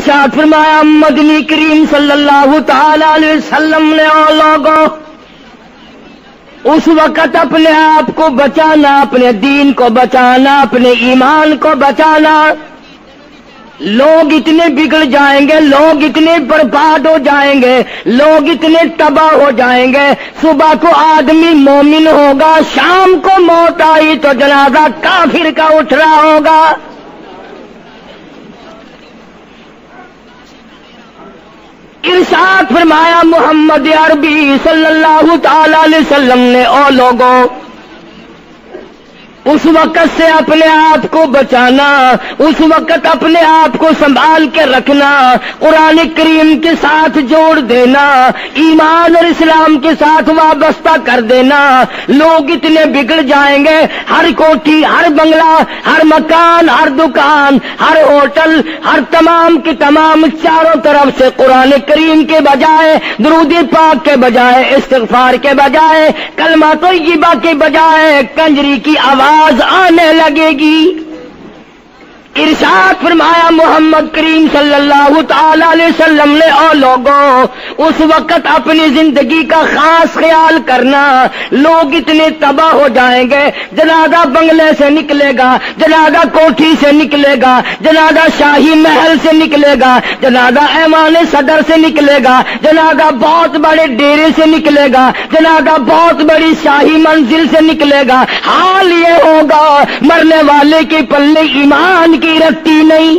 ارشاد فرمایا مدنی کریم صلی اللہ تعالی علیہ وسلم نے اور لوگوں اس وقت اپنے آپ کو بچانا، اپنے دین کو بچانا، اپنے ایمان کو بچانا. لوگ اتنے بگڑ جائیں گے، لوگ اتنے برباد ہو جائیں گے، لوگ اتنے تباہ ہو جائیں گے. صبح کو آدمی مومن ہوگا، شام کو موت آئی تو جنازہ کافر کا اٹھ رہا ہوگا. ارشاد فرمایا محمد عربی صلی اللہ تعالی علیہ وسلم نے او لوگوں اس وقت سے اپنے آپ کو بچانا، اس وقت اپنے آپ کو سنبھال کے رکھنا، قرآن کریم کے ساتھ جوڑ دینا، ایمان اور اسلام کے ساتھ وابستہ کر دینا. لوگ اتنے بگڑ جائیں گے، ہر کوٹھی، ہر بنگلہ، ہر مکان، ہر دکان، ہر ہوٹل، ہر تمام کے تمام چاروں طرف سے قرآن کریم کے بجائے، درود پاک کے بجائے، استغفار کے بجائے، کلمہ طیبہ کے بجائے کنجری کی آواز آنے لگے گی. ارشاد فرمایا محمد کریم صلی اللہ تعالی علیہ وسلم نے او لوگوں اس وقت اپنی زندگی کا خاص خیال کرنا. لوگ اتنے تباہ ہو جائیں گے، جنازہ بنگلے سے نکلے گا، جنازہ کوٹھی سے نکلے گا، جنازہ شاہی محل سے نکلے گا، جنازہ ایوان صدر سے نکلے گا، جنازہ بہت بڑے ڈیرے سے نکلے گا، جنازہ بہت بڑی شاہی منزل سے نکلے گا. حال یہ ہوگا مرنے والے کے پلے ایمان کی رتی نہیں.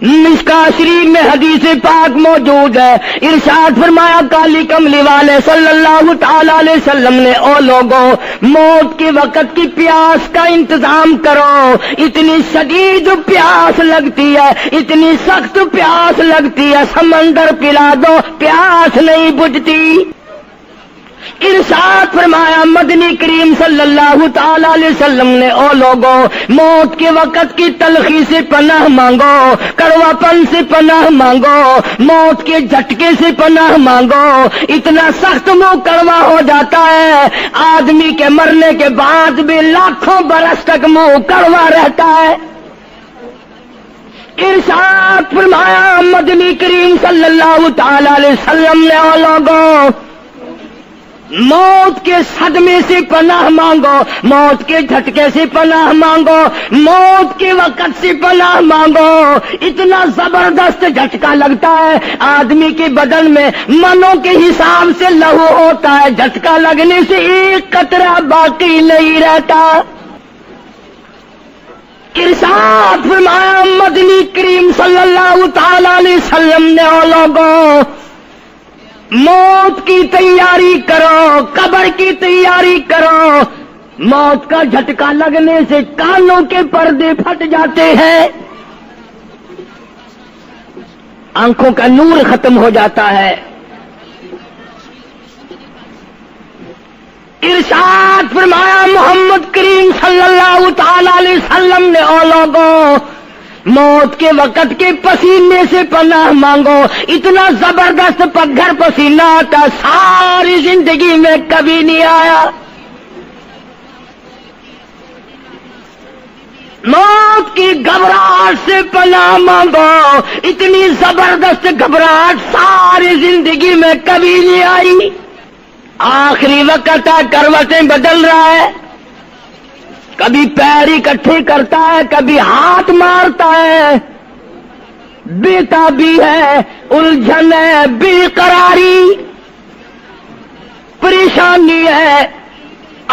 مشکاۃ شریف میں حدیث پاک موجود ہے. ارشاد فرمایا کالی کملی والے صلی اللہ تعالی علیہ وسلم نے او لوگوں موت کے وقت کی پیاس کا انتظام کرو. اتنی شدید پیاس لگتی ہے، اتنی سخت پیاس لگتی ہے، سمندر پلا دو پیاس نہیں بجھتی. ارشاد فرمایا مدنی کریم صلی اللہ تعالی علیہ وسلم نے او لوگوں موت کے وقت کی تلخی سے پناہ مانگو، کڑوا پن سے پناہ مانگو، موت کے جھٹکے سے پناہ مانگو. اتنا سخت منہ کڑوا ہو جاتا ہے آدمی کے مرنے کے بعد بھی لاکھوں برس تک منہ کڑوا رہتا ہے. ارشاد فرمایا مدنی کریم صلی اللہ تعالی علیہ وسلم نے او لوگوں موت کے صدمے سے پناہ مانگو، موت کے جھٹکے سے پناہ مانگو، موت کے وقت سے پناہ مانگو. اتنا زبردست جھٹکا لگتا ہے آدمی کے بدن میں منوں کے حساب سے لہو ہوتا ہے، جھٹکا لگنے سے ایک قطرہ باقی نہیں رہتا. ارشاد فرمایا مدنی کریم صلی اللہ تعالی علیہ وسلم نے او لوگوں موت کی تیاری کرو، قبر کی تیاری کرو. موت کا جھٹکا لگنے سے کانوں کے پردے پھٹ جاتے ہیں، آنکھوں کا نور ختم ہو جاتا ہے. ارشاد فرمایا محمد کریم صلی اللہ تعالی علیہ وسلم نے او لوگوں موت کے وقت کے پسینے سے پناہ مانگو. اتنا زبردست پگھر پسینہ آتا ساری زندگی میں کبھی نہیں آیا. موت کی گھبراہٹ سے پناہ مانگو. اتنی زبردست گھبراہٹ ساری زندگی میں کبھی نہیں آئی. آخری وقت ہے، کروٹیں بدل رہا ہے، کبھی پیر اکٹھے کرتا ہے، کبھی ہاتھ مارتا ہے، بےتابی ہے، الجھن ہے، بے قراری، پریشانی ہے.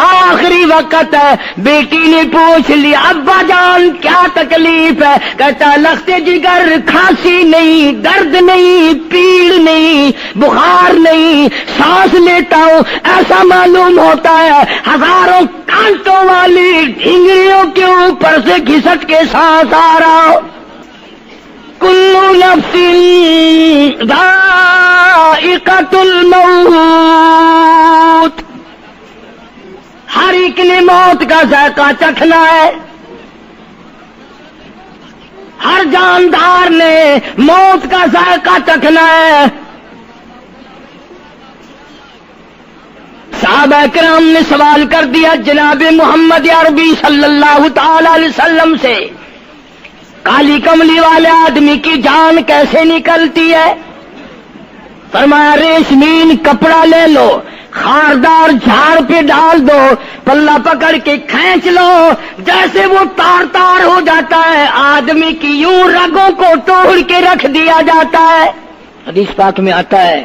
آخری وقت ہے. بیٹی نے پوچھ لیا ابا جان کیا تکلیف ہے؟ کہتا لخت جگر، کھانسی نہیں، درد نہیں، پیڑ نہیں، بخار نہیں، سانس لیتا ہوں ایسا معلوم ہوتا ہے ہزاروں کانٹوں والی ڈھنگریوں کے اوپر سے گھسٹ کے سانس آ رہا ہو. کلو نفس ذائقۃ الموت، ہر ایک نے موت کا ذائقہ چکھنا ہے. ہر جاندار نے موت کا ذائقہ چکھنا ہے. صحابہ کرام نے سوال کر دیا جناب محمد عربی صلی اللہ تعالی علیہ وسلم سے کالی کملی والے آدمی کی جان کیسے نکلتی ہے؟ فرمایا ریشمین کپڑا لے لو، خاردار جھاڑ پہ ڈال دو، پلہ پکڑ کے کھینچ لو، جیسے وہ تار تار ہو جاتا ہے آدمی کی یوں رگوں کو توڑ کے رکھ دیا جاتا ہے۔ حدیث پاک میں آتا ہے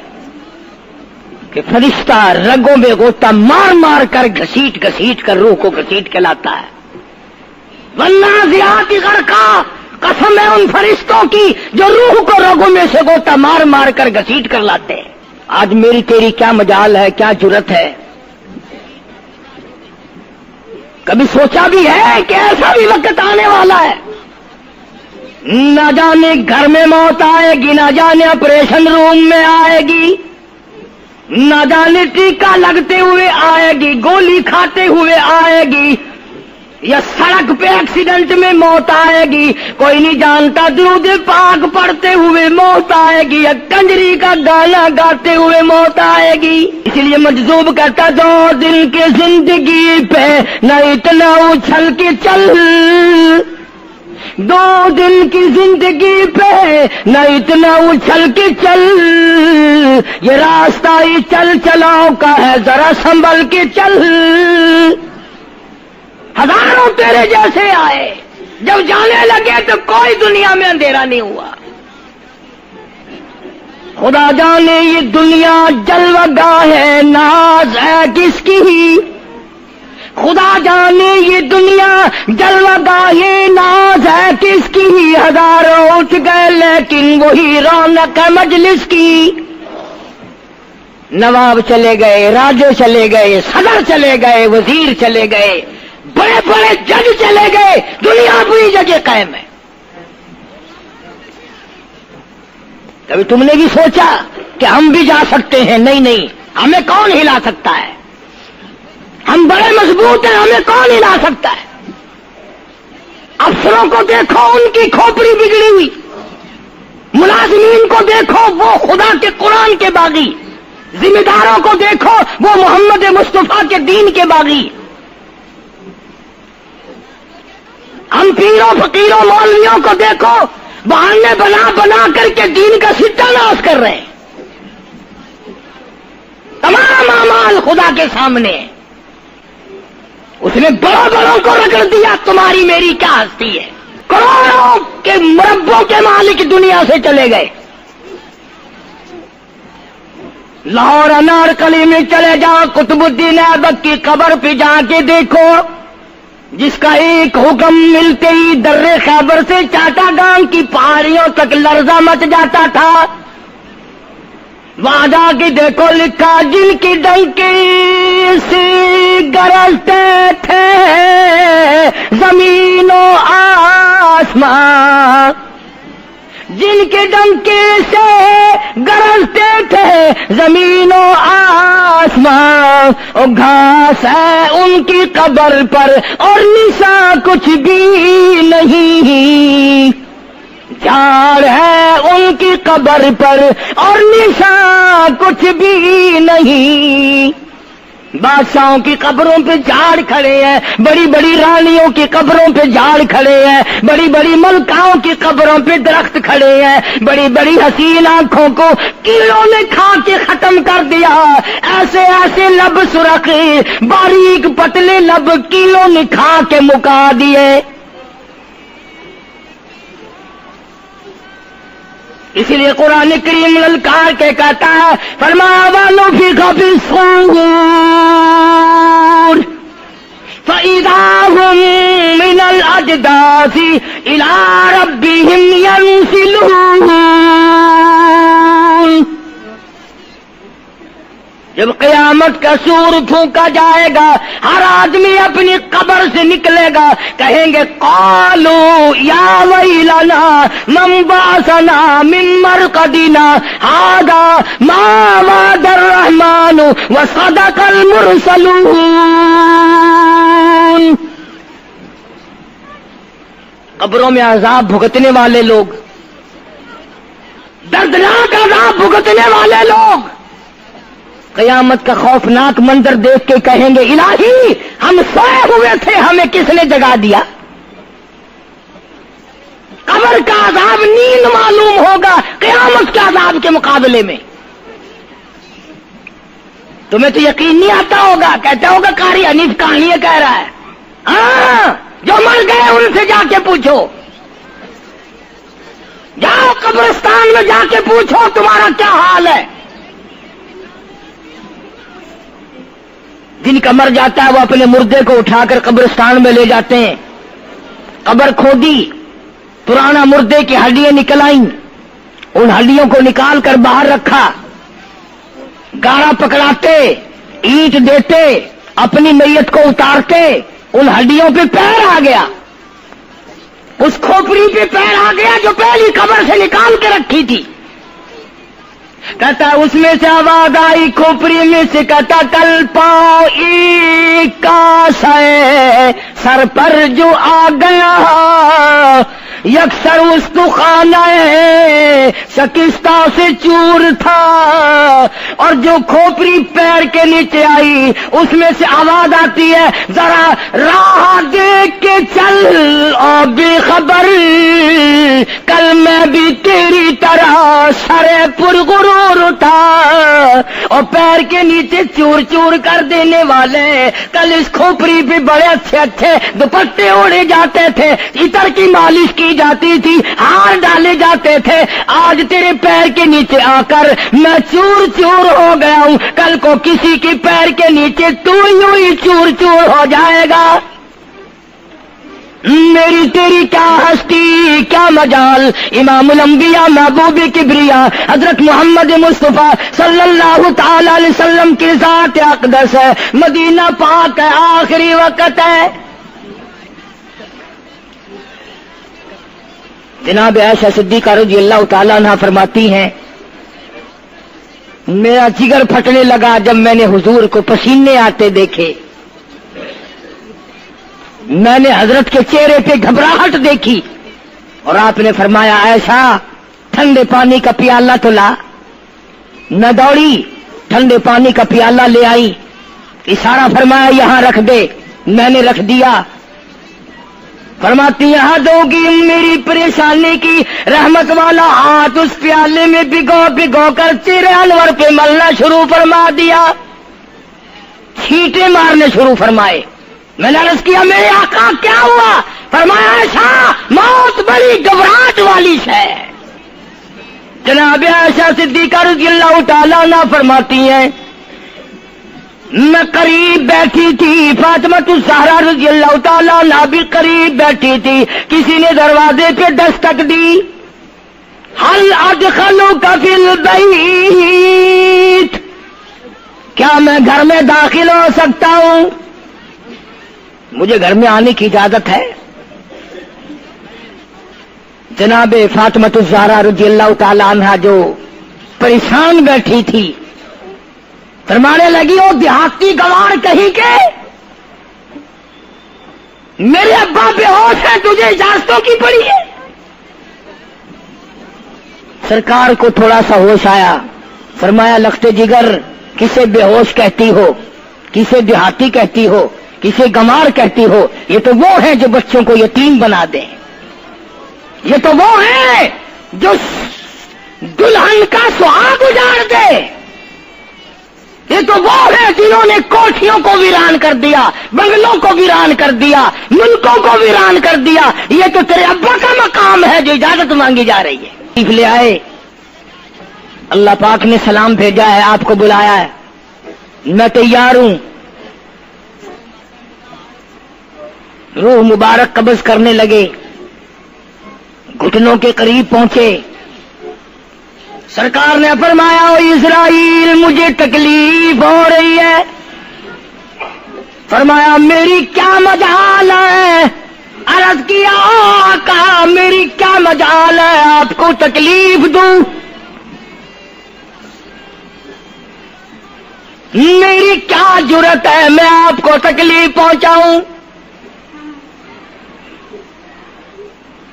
کہ فرشتہ رگوں میں غوطہ مار مار کر گھسیٹ گھسیٹ کر روح کو گھسیٹ کے لاتا ہے۔ والنازعات غرقا، قسم ہے ان فرشتوں کی جو روح کو رگوں میں سے غوطہ مار مار کر گھسیٹ کر لاتے ہیں۔ آج میری تیری کیا مجال ہے، کیا جرت ہے؟ کبھی سوچا بھی ہے کہ ایسا بھی وقت آنے والا ہے، نہ جانے گھر میں موت آئے گی، نہ جانے آپریشن روم میں آئے گی، نہ جانے ٹیکا لگتے ہوئے آئے گی، گولی کھاتے ہوئے آئے گی، یا سڑک پہ ایکسیڈنٹ میں موت آئے گی، کوئی نہیں جانتا، درود پاک پڑھتے ہوئے موت آئے گی، یا کنجری کا گانا گاتے ہوئے موت آئے گی۔ اس لیے مجذوب کرتا 2 دن کی زندگی پہ نہ اتنا اچھل کے چل، 2 دن کی زندگی پہ نہ اتنا اچھل کے چل، یہ راستہ ہی چل چلاؤ کا ہے، ذرا سنبھل کے چل۔ ہزاروں تیرے جیسے آئے، جب جانے لگے تو کوئی دنیا میں اندھیرا نہیں ہوا۔ خدا جانے یہ دنیا جلوہ گاہ ہے، ناز ہے کس کی؟ خدا جانے یہ دنیا جلوہ گاہ ناز ہے کس کی؟ ہزاروں اٹھ گئے لیکن وہی رونق ہے مجلس کی۔ نواب چلے گئے، راجے چلے گئے، صدر چلے گئے، وزیر چلے گئے، بڑے بڑے جج چلے گئے، دنیا اپنی جگہ قائم ہے۔ کبھی تم نے بھی سوچا کہ ہم بھی جا سکتے ہیں؟ نہیں نہیں، ہمیں کون ہلا سکتا ہے؟ ہم بڑے مضبوط ہیں، ہمیں کون ہلا سکتا ہے؟ افسروں کو دیکھو، ان کی کھوپڑی بگڑی ہوئی، ملازمین کو دیکھو وہ خدا کے قرآن کے باغی، ذمہ داروں کو دیکھو وہ محمد مصطفیٰ کے دین کے باغی۔ ہم پیروں فقیروں مولویوں کو دیکھو، بہانے بنا بنا کر کے دین کا ستہ ناش کر رہے ہیں۔ تمام اعمال خدا کے سامنے، اس نے بڑوں بڑوں کو رگڑ دیا، تمہاری میری کیا ہستی ہے؟ کروڑوں کے مربوں کے مالک دنیا سے چلے گئے۔ لاہور انارکلی میں چلے جاؤ، قطب الدین ایبک کی قبر پہ جا کے دیکھو، جس کا ایک حکم ملتے ہی در خیبر سے چاٹا گام کی پہاڑیوں تک لرزہ مچ جاتا تھا۔ وہاں جا کے دیکھو لکھا، جن کی ڈنکی سے گرجتے تھے زمین و آسمان، جن کے ڈنکے سے گرجتے تھے زمین و آسمان، اور گھاس ہے ان کی قبر پر اور نشان کچھ بھی نہیں، جھاڑ ہے ان کی قبر پر اور نشان کچھ بھی نہیں۔ بادشاہوں کی قبروں پہ جھاڑ کھڑے ہیں، بڑی بڑی رانیوں کی قبروں پہ جھاڑ کھڑے ہیں، بڑی بڑی ملکاؤں کی قبروں پہ درخت کھڑے ہیں، بڑی بڑی حسین آنکھوں کو کیڑوں نے کھا کے ختم کر دیا، ایسے ایسے لب سرخ باریک پتلے لب کیڑوں نے کھا کے مکا دیے۔ اسی لیے قرآن کریم للکار کے کہتا ہے، فرمایا وَنُفِخَ فِي الصُّورِ فَإِذَا هُم مِّنَ الْأَجْدَاثِ إِلَىٰ رَبِّهِمْ يَنسِلُونَ۔ جب قیامت کا سور پھونکا جائے گا، ہر آدمی اپنی قبر سے نکلے گا، کہیں گے قالوا یا ویلنا من بعثنا من مرقدنا هذا ما وعد الرحمن وصدق المرسلون۔ قبروں میں عذاب بھگتنے والے لوگ، دردناک عذاب بھگتنے والے لوگ قیامت کا خوفناک منظر دیکھ کے کہیں گے الہی ہم سوئے ہوئے تھے، ہمیں کس نے جگا دیا؟ قبر کا عذاب نیند معلوم ہوگا قیامت کے عذاب کے مقابلے میں. تمہیں تو یقین نہیں آتا ہوگا, کہتا ہوگا قاری حنیف کہانی کہہ رہا ہے. ہاں, جو مر گئے ان سے جا کے پوچھو, جاؤ قبرستان میں جا کے پوچھو تمہارا کیا حال ہے. جن کا مر جاتا ہے وہ اپنے مردے کو اٹھا کر قبرستان میں لے جاتے ہیں. قبر کھودی, پرانا مردے کی ہڈیاں نکل آئیں, ان ہڈیوں کو نکال کر باہر رکھا, گاڑا پکڑاتے, اینٹ دیتے, اپنی میت کو اتارتے, ان ہڈیوں پہ پیر آ گیا, اس کھوپڑی پہ پیر آ گیا جو پہلی قبر سے نکال کے رکھی تھی. کہتا اس میں سے آواز آئی کھوپڑی میں سے, کہتا کل پاؤں ایک کاش ہے سر پر جو آ گیا, یکسر استخانہ شکستہ سے چور تھا. اور جو کھوپڑی پیر کے نیچے آئی اس میں سے آواز آتی ہے ذرا راہ دیکھ کے چل اور بے خبر, کل میں بھی تیری طرح سرے پرغرور تھا. اور پیر کے نیچے چور چور کر دینے والے کل اس کھوپڑی پہ بڑے اچھے اچھے دوپٹے اوڑے جاتے تھے, عطر کی مالش کی جاتی تھی, ہار ڈالے جاتے تھے. آج تیرے پیر کے نیچے آ کر میں چور چور ہو گیا ہوں, کل کو کسی کے پیر کے نیچے تو یوں ہی چور چور ہو جائے گا. میری تیری کیا ہستی کیا مجال. امام الانبیاء محبوب کبریا حضرت محمد مصطفیٰ صلی اللہ تعالی علیہ وسلم کی ذات اقدس ہے, مدینہ پاک ہے, آخری وقت ہے. جناب عائشہ صدیقہ رضی اللہ تعالیٰ عنہ فرماتی ہیں میرا جگر پھٹنے لگا جب میں نے حضور کو پسینے آتے دیکھے. میں نے حضرت کے چہرے پہ گھبراہٹ دیکھی اور آپ نے فرمایا عائشہ ٹھنڈے پانی کا پیالہ تو لا. میں دوڑی, ٹھنڈے پانی کا پیالہ لے آئی, اشارہ فرمایا یہاں رکھ دے. میں نے رکھ دیا. فرماتی یہاں دو گی میری پریشانی کی رحمت والا ہاتھ اس پیالے میں بھگو بھگو کر چہرے انور پہ ملنا شروع فرما دیا, چھینٹے مارنے شروع فرمائے. میں نے عرض کیا میرے آقا کیا ہوا؟ فرمایا عائشہ موت بڑی گھبراہٹ والی ہے. جناب عائشہ صدیقہ رضی اللہ تعالیٰ عنہ فرماتی ہیں میں قریب بیٹھی تھی, فاطمہ الزہرا رضی اللہ تعالیٰ عنہ بھی قریب بیٹھی تھی. کسی نے دروازے پہ دستک دی, حل ادخلوک فی البیت, کیا میں گھر میں داخل ہو سکتا ہوں؟ مجھے گھر میں آنے کی اجازت ہے؟ جناب فاطمہ الزہرا رضی اللہ تعالیٰ عنہ جو پریشان بیٹھی تھی فرمانے لگی وہ دیہاتی گوار کہیں کے میرے ابا بے ہوش ہے, تجھے اجازتوں کی پڑی ہے. سرکار کو تھوڑا سا ہوش آیا, فرمایا لختے جگر کسے بے ہوش کہتی ہو, کسے دیہاتی کہتی ہو, کسے گمار کہتی ہو؟ یہ تو وہ ہیں جو بچوں کو یتیم بنا دیں, یہ تو وہ ہیں جو دلہن کا سہاگ اجاڑ دے, یہ تو وہ ہیں جنہوں نے کوٹھیوں کو ویران کر دیا, بنگلوں کو ویران کر دیا, ملکوں کو ویران کر دیا. یہ تو تیرے ابا کا مقام ہے جو اجازت مانگی جا رہی ہے. لے آئے, اللہ پاک نے سلام بھیجا ہے, آپ کو بلایا ہے, میں تیار ہوں. روح مبارک قبض کرنے لگے, گھٹنوں کے قریب پہنچے. سرکار نے فرمایا او اسرائیل مجھے تکلیف ہو رہی ہے. فرمایا میری کیا مجال ہے؟ عرض کیا آقا میری کیا مجال ہے آپ کو تکلیف دوں؟ میری کیا جرت ہے میں آپ کو تکلیف پہنچاؤں؟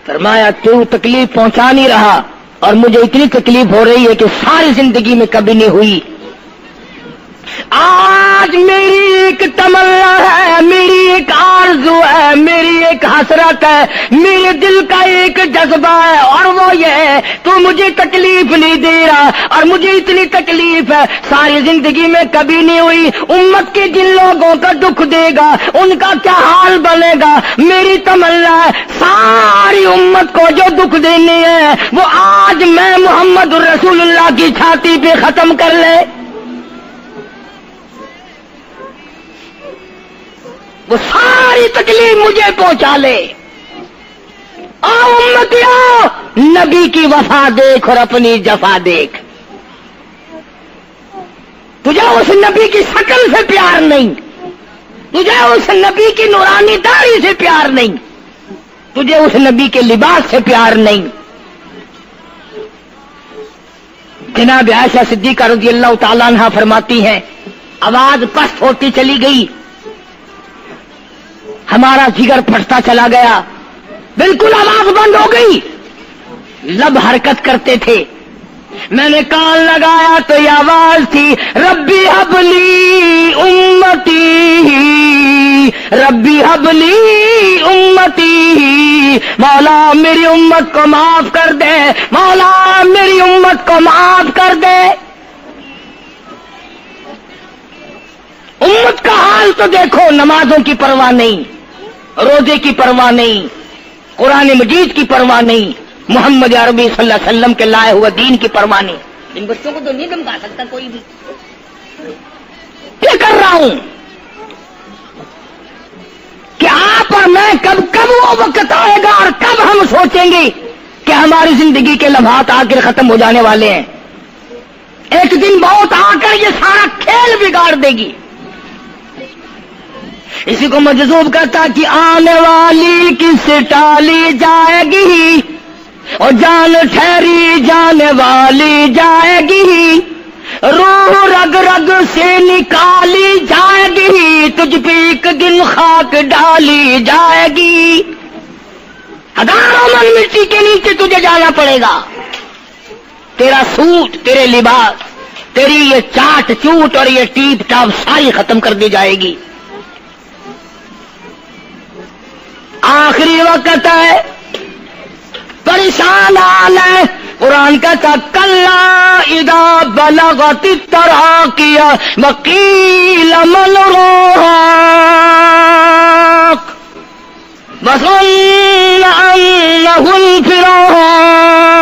فرمایا تو تکلیف پہنچا نہیں رہا اور مجھے اتنی تکلیف ہو رہی ہے کہ ساری زندگی میں کبھی نہیں ہوئی. آج میری ایک تمنا ہے، میری ایک آرزو ہے، میری ایک حسرت ہے، میرے دل کا ایک جذبہ ہے، اور وہ یہ ہے تو مجھے تکلیف نہیں دے رہا، اور مجھے اتنی تکلیف ہے ساری زندگی میں کبھی نہیں ہوئی۔ امت کے جن لوگوں کا دکھ دے گا ان کا کیا حال بنے گا؟ میری تمنا ہے ساری امت کو جو دکھ دینے ہے وہ آج میں محمد رسول اللہ کی چھاتی پہ ختم کر لے، وہ ساری تکلیف مجھے پہنچا لے۔ آؤ امتیوں، نبی کی وفا دیکھ اور اپنی جفا دیکھ۔ تجھے اس نبی کی شکل سے پیار نہیں، تجھے اس نبی کی نورانی داڑھی سے پیار نہیں، تجھے اس نبی کے لباس سے پیار نہیں۔ جناب عائشہ صدیقہ رضی اللہ تعالیٰ عنہا فرماتی ہیں آواز پست ہوتی چلی گئی، ہمارا جگر پھٹتا چلا گیا، بالکل آواز بند ہو گئی، لب حرکت کرتے تھے۔ میں نے کان لگایا تو یہ آواز تھی، ربی حبلی امتی، ربی حبلی امتی، مولا میری امت کو معاف کر دے، مولا میری امت کو معاف کر دے۔ امت کا حال تو دیکھو، نمازوں کی پرواہ نہیں، روزے کی پرواہ نہیں، قرآن مجید کی پرواہ نہیں، محمد عربی صلی اللہ علیہ وسلم کے لائے ہوئے دین کی پرواہ نہیں۔ ان بچوں کو تو نہیں دمکا سکتا کوئی بھی۔ کیا کر رہا ہوں کہ آپ اور میں کب وہ وقت آئے گا اور کب ہم سوچیں گے کہ ہماری زندگی کے لمحات آ کر ختم ہو جانے والے ہیں۔ ایک دن بہت آ کر یہ سارا کھیل بگاڑ دے گی۔ اسی کو مجذوب کرتا کہ آنے والی کس ٹالی جائے گی، اور جان ٹھہری جانے والی جائے گی، روح رگ رگ سے نکالی جائے گی، تجھ پہ ایک دن خاک ڈالی جائے گی، ہزاروں من مٹی کے نیچے تجھے جانا پڑے گا، تیرا سوٹ، تیرے لباس، تیری یہ چاٹ چوٹ اور یہ ٹیپ ٹاپ ساری ختم کر دی جائے گی۔ آخری وقت ہے، پریشان حال ہے۔ قرآن کہتا کلا اذا بلغت التراقی وقیل من راق وظن انه الفراق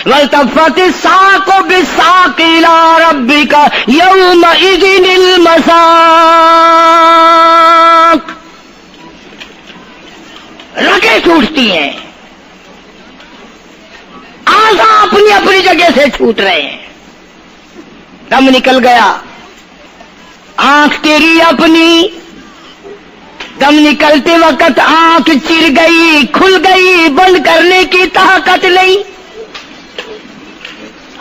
والتفت الساق بالساق الى ربك يومئذ المساق۔ رگیں ٹوٹتی ہیں، اعضاء اپنی اپنی جگہ سے چھوٹ رہے ہیں، دم نکل گیا، آنکھ تیری اپنی، دم نکلتے وقت آنکھ چر گئی، کھل گئی، بند کرنے کی طاقت نہیں،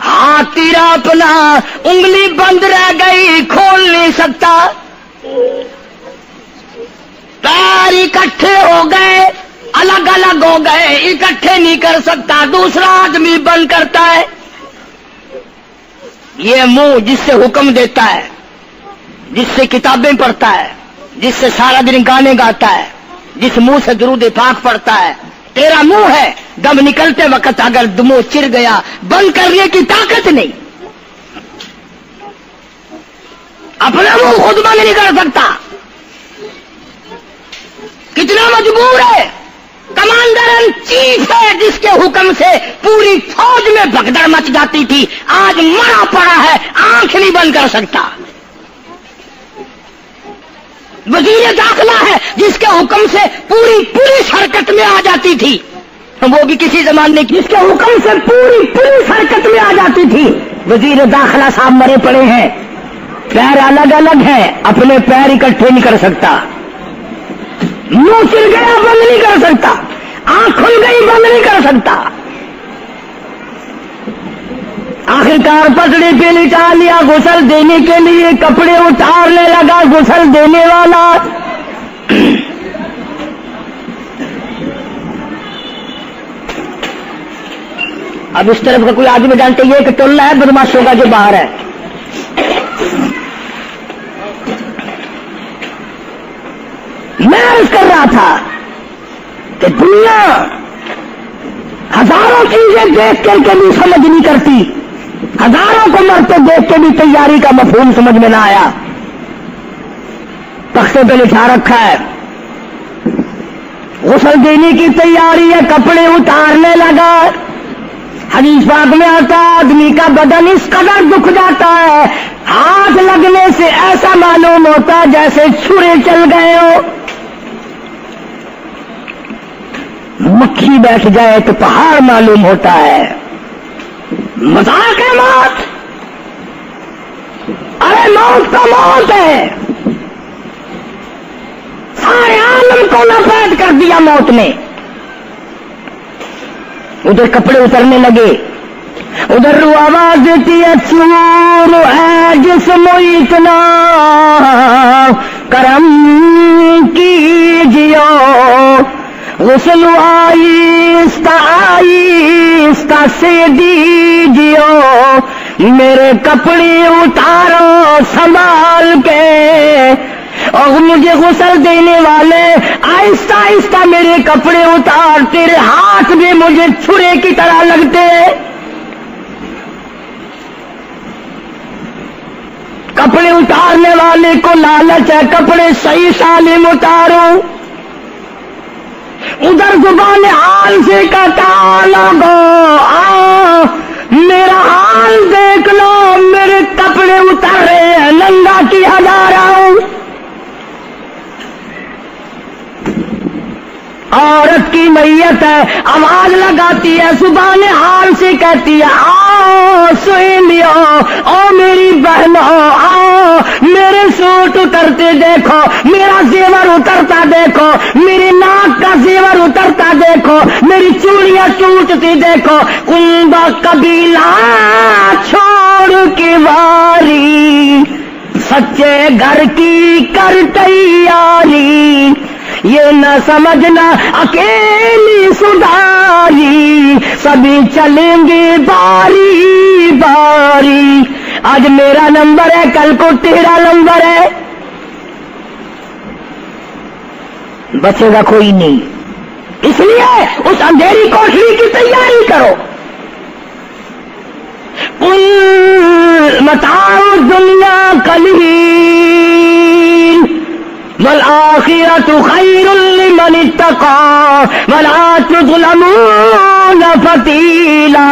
ہاتھ تیرا اپنا انگلی بند رہ گئی، کھول نہیں سکتا، پیر اکٹھے ہو گئے، الگ الگ ہو گئے، اکٹھے نہیں کر سکتا، دوسرا آدمی بند کرتا ہے۔ یہ منہ جس سے حکم دیتا ہے، جس سے کتابیں پڑھتا ہے، جس سے سارا دن گانے گاتا ہے، جس منہ سے درود پاک پڑھتا ہے، تیرا منہ ہے، دم نکلتے وقت اگر منہ چر گیا، بند کرنے کی طاقت نہیں، اپنا منہ خود بند نہیں کر سکتا، کتنا مجبور ہے، کمانڈر ان چیف ہے جس کے حکم سے پوری فوج میں بھگدڑ مچ جاتی تھی، آج مرا پڑا ہے، آنکھ نہیں بند کر سکتا۔ وزیر داخلہ ہے جس کے حکم سے پوری پولیس حرکت میں آ جاتی تھی، وہ بھی کسی زمانے کی، جس کے حکم سے پوری پولیس حرکت میں آ جاتی تھی، وزیر داخلہ صاحب مرے پڑے ہیں، پیر الگ الگ ہیں، اپنے پیر اکٹھے نہیں کر سکتا، منہ چل گیا بند نہیں کر سکتا، آنکھ کھل گئی بند نہیں کر سکتا، آخرکار پسڑی پہ لٹا لیا، غسل دینے کے لیے کپڑے اتارنے لگا غسل دینے والا، اب اس طرف کا کوئی آدمی جانتے یہ کہ ٹولہ ہے بدماشوں کا جو باہر ہے، میں عرض کر رہا تھا کہ دنیا ہزاروں چیزیں دیکھ کر کے بھی سمجھ نہیں کرتی، ہزاروں کو مرتے دیکھ کے بھی تیاری کا مفہوم سمجھ میں نہ آیا۔ تختے پہ لکھا رکھا ہے غسل دینے کی تیاری ہے، کپڑے اتارنے لگا۔ حدیث پاک میں آتا ہے آدمی کا بدن اس قدر دکھ جاتا ہے، ہاتھ لگنے سے ایسا معلوم ہوتا ہے جیسے چھرے چل گئے ہو، مکھی بیٹھ جائے تو پہاڑ معلوم ہوتا ہے۔ مذاق ہے موت، ارے موت تو موت ہے، سارے عالم کو لپیٹ کر دیا موت نے۔ ادھر کپڑے اترنے لگے، ادھر رو آواز دیتی ہے چور ہے جسم اتنا کرم کیجیو، غسل آہستہ آہستہ سے دیجیو، میرے کپڑے اتارو سنبھال کے، اور مجھے غسل دینے والے آہستہ آہستہ میرے کپڑے اتار، تیرے ہاتھ بھی مجھے چھرے کی طرح لگتے، کپڑے اتارنے والے کو لالچ ہے کپڑے صحیح سالم اتاروں، ادھر زبان حال سے کہتا لوگو میرا حال دیکھ لو، میرے کپڑے اتر رہے ہیں، ننگا کی ہزارہ ہوں۔ عورت کی میت ہے، آواز لگاتی ہے، زبان حال سے کہتی ہے آؤ سہیلیو، او میری بہنوں آؤ، میرے سوٹ اترتے دیکھو، میرا زیور اترتا دیکھو، میری ناک کا زیور اترتا دیکھو، میری چوڑیاں ٹوٹتی دیکھو، کنبا قبیلہ چھوڑ کے واری، سچے گھر کی کر تیاری، یہ نہ سمجھنا اکیلی سدھاری، سبھی چلیں گے باری باری، آج میرا نمبر ہے کل کو تیرا نمبر ہے، بچے گا کوئی نہیں، اس لیے اس اندھیری کوٹری کی تیاری کرو۔ قل متاع الدنیا قلیل والآخرۃ خیر لمن اتقى ولا تظلمون فتیلا۔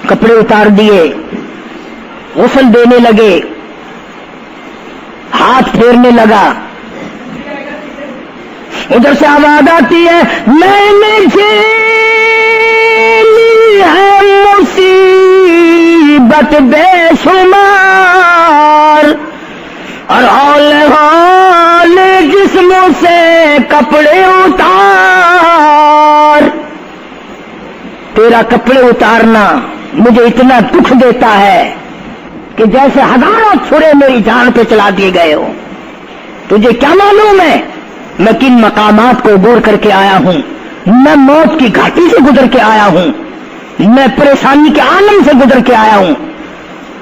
کپڑے اتار دیے، غسل دینے لگے، ہاتھ پھیرنے لگا، ادھر سے آواز آتی ہے میں نے جھیلی ہے مصیبت بے شمار، اور ہال جسموں سے کپڑے اتار، تیرا کپڑے اتارنا مجھے اتنا دکھ دیتا ہے کہ جیسے ہزاروں چھرے میری جان پہ چلا دیے گئے ہو۔ تجھے کیا معلوم ہے میں کن مقامات کو عبور کر کے آیا ہوں، میں موت کی گھاٹی سے گزر کے آیا ہوں، میں پریشانی کے عالم سے گزر کے آیا ہوں،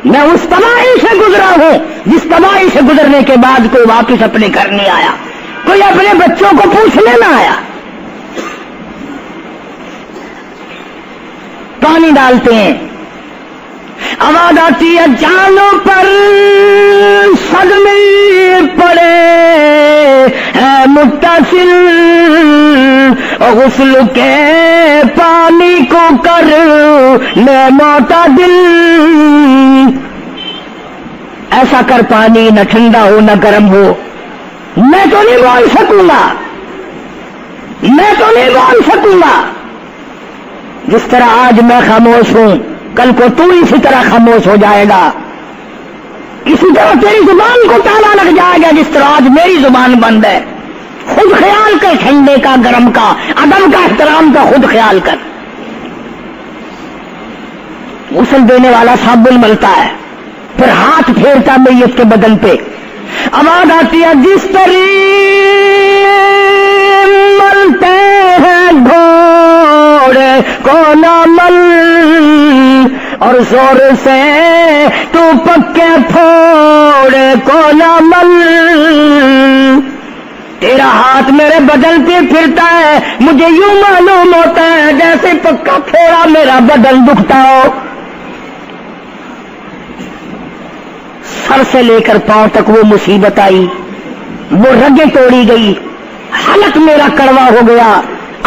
میں اس تباہی سے گزرا ہوں جس تباہی سے گزرنے کے بعد کوئی واپس اپنے گھر نہیں آیا، کوئی اپنے بچوں کو پوچھنے نہ آیا۔ پانی ڈالتے ہیں، آواز آتی ہے جانوں پر صدمے پڑے ہے متصل، غسل کے پانی کو کر لے معتدل، ایسا کر پانی نہ ٹھنڈا ہو نہ گرم ہو، میں تو نہیں بول سکوں گا، میں تو نہیں بول سکوں گا، جس طرح آج میں خاموش ہوں کل کو تو اسی طرح خاموش ہو جائے گا، اسی طرح تیری زبان کو تالا لگ جائے گا جس طرح آج میری زبان بند ہے۔ خود خیال کر، ٹھنڈے کا گرم کا ادب کا احترام کا خود خیال کر۔ غسل دینے والا صابن ملتا ہے، پھر ہاتھ پھیرتا میت کے بدن پہ، آواز آتی ہے جس طرح ملتے ہیں گھوڑے کو نہ مل، اور زور سے تو پکے پھوڑے کو نہ مل، تیرا ہاتھ میرے بدن پہ پھرتا ہے، مجھے یوں معلوم ہوتا ہے جیسے پکا پھوڑا میرا بدن دکھتا ہو۔ سر سے لے کر پاؤں تک وہ مصیبت آئی، وہ رگیں توڑی گئی، حلق میرا کڑوا ہو گیا،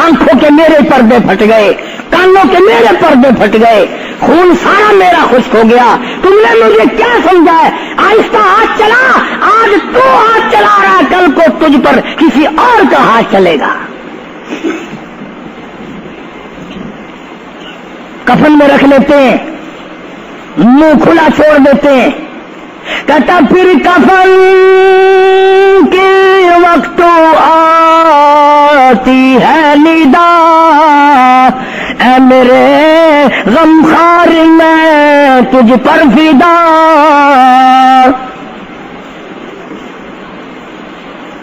آنکھوں کے میرے پردے پھٹ گئے، کانوں کے میرے پردے پھٹ گئے، خون سارا میرا خشک ہو گیا۔ تم نے مجھے کیا سمجھا ہے؟ آہستہ ہاتھ چلا، آج تو ہاتھ چلا رہا، کل کو تجھ پر کسی اور کا ہاتھ چلے گا۔ کفن میں رکھ لیتے ہیں، منہ کھلا چھوڑ دیتے ہیں، کہتا پھر کفن کے وقت آتی ہے ندا، اے میرے غمخوار میں تجھ پر فدا۔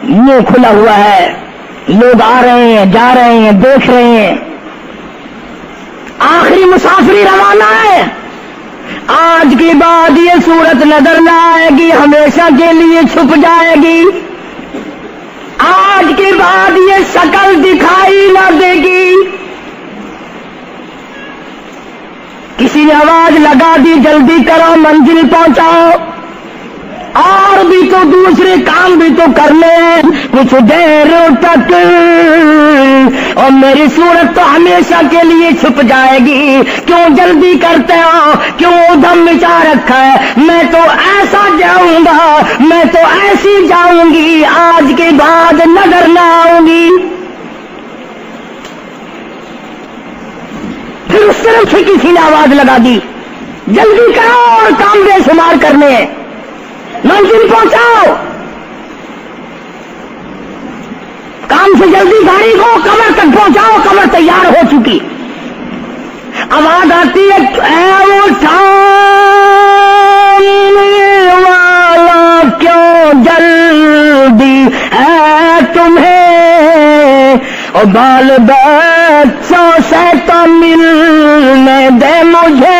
منہ کھلا ہوا ہے، لوگ آ رہے ہیں، جا رہے ہیں، دیکھ رہے ہیں، آخری مسافری روانہ ہے۔ آج کے بعد یہ صورت نظر نہ آئے گی، ہمیشہ کے لیے چھپ جائے گی۔ آج کے بعد یہ شکل دکھائی نہ دے گی۔ کسی نے آواز لگا دی، جلدی کرو، منزل پہنچاؤ، اور بھی تو دوسرے کام بھی تو کرنے ہیں، کچھ دیر تک اور میری صورت تو ہمیشہ کے لیے چھپ جائے گی۔ کیوں جلدی کرتے ہو؟ کیوں ادھم مچا رکھا ہے؟ میں تو ایسا جاؤں گا، میں تو ایسی جاؤں گی، آج کے بعد نظر نہ آؤں گی۔ پھر اس طرف سے کسی نے آواز لگا دی، جلدی کرو اور کام بے شمار کرنے ہیں، منزل پہنچاؤ، کام سے جلدی گاڑی کو کمر تک پہنچاؤ، کمر تیار ہو چکی۔ آواز آتی ہے، اے اٹھانے والا کیوں جلدی ہے تمہیں، اور بال بچوں سے تو ملنے دے مجھے،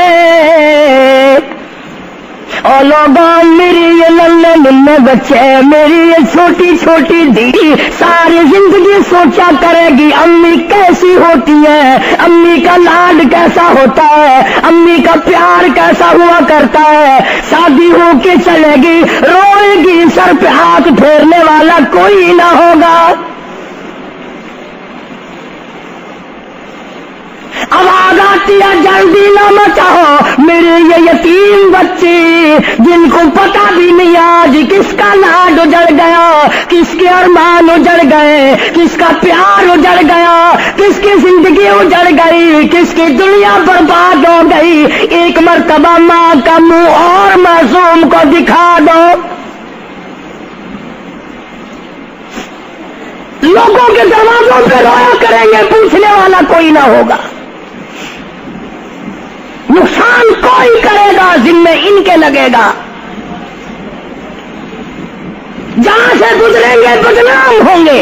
اور لوگوں میری یہ ننھے ننھے بچے، میری یہ چھوٹی چھوٹی دی ساری زندگی سوچا کرے گی امی کیسی ہوتی ہے، امی کا لاڈ کیسا ہوتا ہے، امی کا پیار کیسا ہوا کرتا ہے۔ شادی ہو کے چلے گی، روئے گی، سر پہ ہاتھ پھیرنے والا کوئی نہ ہوگا۔ آواز آتی ہے، جلدی نہ مچاؤ، میرے یہ یتیم بچے جن کو پتہ بھی نہیں آج کس کا لاڈ اجڑ گیا، کس کے ارمان اجڑ گئے، کس کا پیار اجڑ گیا، کس کی زندگی اجڑ گئی، کس کی دنیا برباد ہو گئی۔ ایک مرتبہ ماں کا منہ اور معصوم کو دکھا دو، لوگوں کے دروازوں پہ رویا کریں گے، پوچھنے والا کوئی نہ ہوگا، نقصان کوئی کرے گا، ذمہ ان کے لگے گا، جہاں سے گزریں گے بدنام ہوں گے۔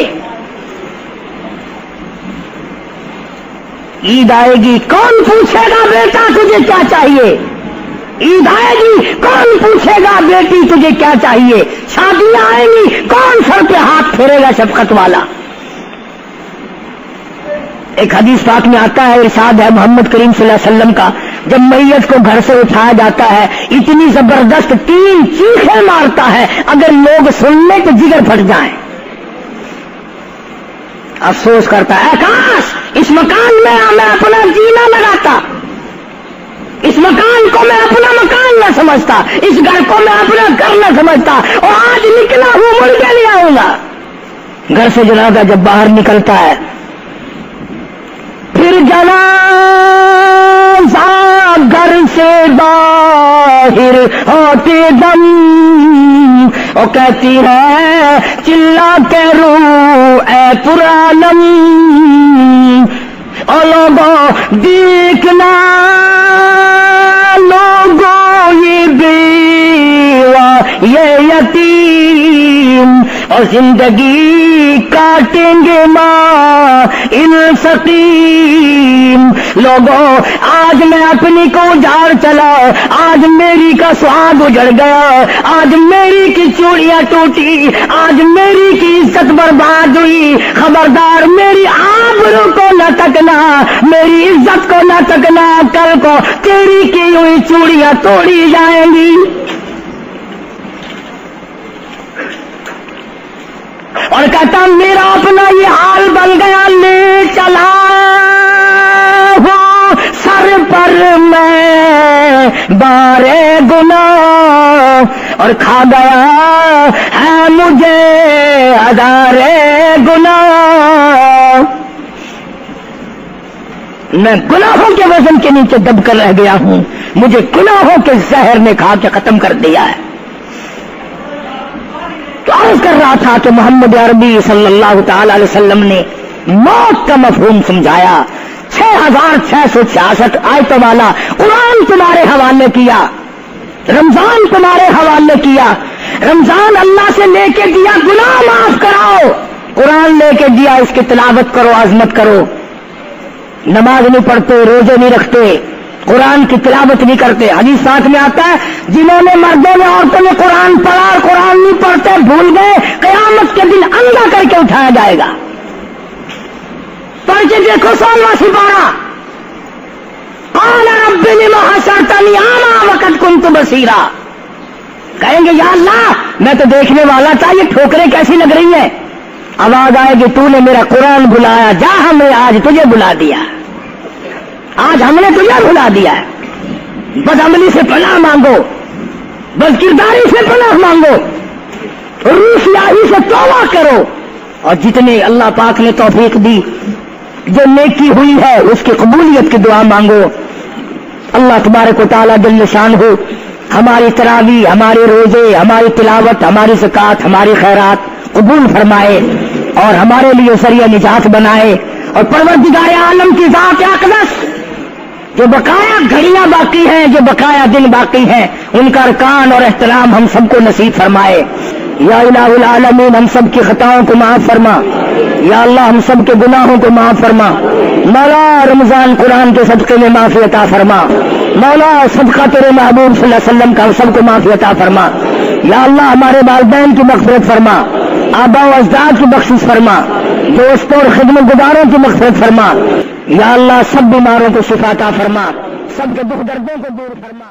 عید آئے گی، کون پوچھے گا بیٹا تجھے کیا چاہیے؟ عید آئے گی، کون پوچھے گا بیٹی تجھے کیا چاہیے؟ شادیاں آئیں گی، کون سر پہ ہاتھ پھیرے گا شفقت والا؟ ایک حدیث پاک میں آتا ہے، ارشاد ہے محمد کریم صلی اللہ علیہ وسلم کا، جب میت کو گھر سے اٹھایا جاتا ہے اتنی زبردست 3 چیخیں مارتا ہے، اگر لوگ سننے تو جگر پھٹ جائیں۔ افسوس کرتا ہے، اے کاش اس مکان میں میں اپنا جینا لگاتا، اس مکان کو میں اپنا مکان نہ سمجھتا، اس گھر کو میں اپنا گھر نہ سمجھتا، اور آج نکلا ہوں مڑ کے نہیں آؤں گا۔ گھر سے جنازہ جب باہر نکلتا ہے، پھر جنازہ گھر سے باہر ہوتے دم، اور کہتی ہے چلا کے رو اے پرانم، اور لوگوں دیکھنا، لوگوں یہ بیوہ یہ یتیم، اور زندگی کاٹیں گے ماں سقیم. لوگوں آج میں اپنی کو اجاڑ چلا, آج میری کا سہاگ اجڑ گیا, آج میری کی چوڑیاں ٹوٹی, آج میری کی عزت برباد ہوئی. خبردار میری آبرو کو نہ تکنا, میری عزت کو نہ تکنا, کل کو تیری کی ہوئی چوڑیاں توڑی جائیں گی. اور کہتا میرا اپنا یہ حال بن گیا, لے چلا ہوں سر پر میں بارے گناہ, اور کھا گیا ہے مجھے ہزارے گناہ. میں گناہوں کے وزن کے نیچے دب کر رہ گیا ہوں, مجھے گناہوں کے زہر نے کھا کے ختم کر دیا ہے. تو عرض کر رہا تھا کہ محمد عربی صلی اللہ تعالی علیہ وسلم نے موت کا مفہوم سمجھایا. 6666 آیتوں والا قرآن تمہارے حوالے کیا, رمضان تمہارے حوالے کیا. رمضان اللہ سے لے کے دیا گناہ معاف کراؤ, قرآن لے کے دیا اس کی تلاوت کرو, عظمت کرو. نماز نہیں پڑھتے, روزے نہیں رکھتے, قرآن کی تلاوت نہیں کرتے. حدیث ساتھ میں آتا ہے جنہوں نے مردوں نے عورتوں نے قرآن پڑھا اور قرآن نہیں پڑھتے, بھول گئے, قیامت کے دن اندھا کر کے اٹھایا جائے گا. پڑھ کے دیکھو 16واں سپارہ, قال رب لما حشرتنی اعمی وقد كنت بصیرا. کہیں گے یا اللہ میں تو دیکھنے والا تھا, یہ ٹھوکریں کیسی لگ رہی ہیں. آواز آئے گی تو نے میرا قرآن بلایا, جا ہم نے آج تجھے بلا دیا, آج ہم نے تجھے بلا دیا ہے. بدعملی سے پناہ مانگو, بد کرداری سے پناہ مانگو, روسیاہی سے توبہ کرو, اور جتنے اللہ پاک نے توفیق دی جو نیکی ہوئی ہے اس کی قبولیت کی دعا مانگو. اللہ تبارک و تعالیٰ جل شانہ ہماری تراویح, ہمارے روزے, ہماری تلاوت, ہماری زکوٰۃ, ہماری خیرات قبول فرمائے اور ہمارے لیے ذریعہ نجات بنائے. اور پروردگار عالم کی ذات اقدس جو بقایا گھڑیاں باقی ہیں, جو بقایا دن باقی ہیں, ان کا ارکان اور احترام ہم سب کو نصیب فرمائے. یا الہ العالمین ہم سب کی خطاؤں کو معاف فرما, یا اللہ ہم سب کے گناہوں کو معاف فرما. مولا رمضان قرآن کے صدقے میں معافی عطا فرما. مولا صدقہ تیرے محبوب صلی اللہ علیہ وسلم کا ہم سب کو معافی عطا فرما. یا اللہ ہمارے والدین کی مغفرت فرما, آبا و اجداد کی بخشش فرما, دوستوں اور خدمت گزاروں کی مغفرت فرما. یا اللہ سب بیماروں کو شفا عطا فرما, سب کے دکھ دردوں کو دور فرما.